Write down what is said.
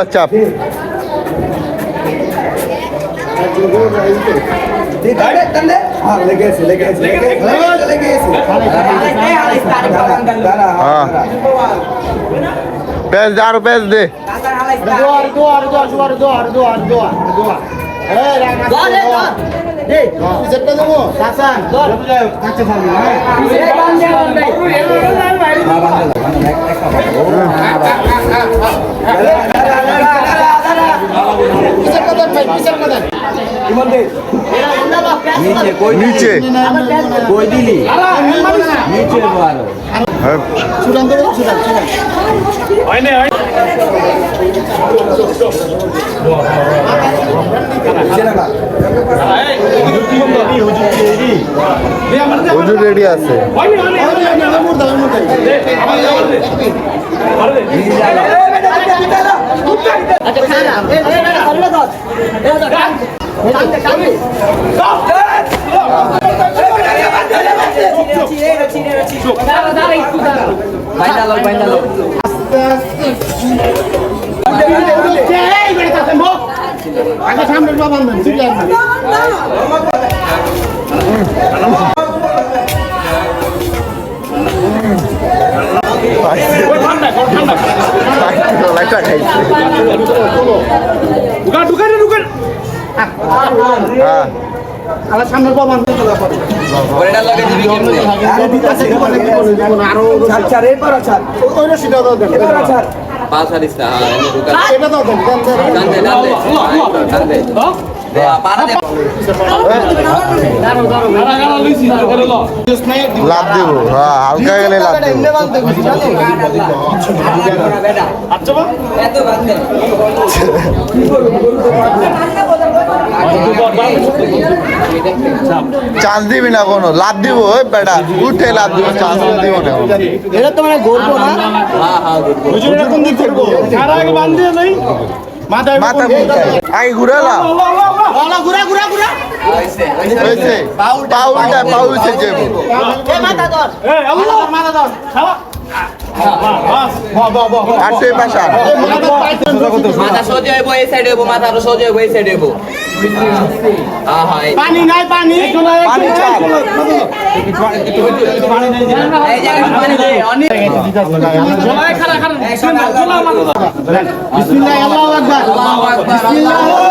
চাপ পেঁয়াজ দে আরো পেঁয়াজ দে নিচে কই দিলি নিচে চূড়ান্ত হুজুর রেডি আছে সামনে পাবেন লাভ দেব হালকা গেলে লাভ চান্স দিবি না কোনো লাভ দিব ওই বেটা উঠে লাভ দিব চান্স দিব না এটা তো মানে গর্ব না কোন দিক করবো মাথা আই ঘুরালা ঘুরা ঘুরা ঘুরা হয়েছে পাউলটা পাউলছে যে মাথা ধর মাথা ধর আটে পাশা মাথা সোজা হইব এই সাইডে হইব মাথা আরো সোজা হইব এই সাইডে হইব পানি নাই পানি পানি চাপ এই জায়গায় পানি নেই অনেক বিসমিল্লাহ আল্লাহু আকবার আল্লাহু আকবার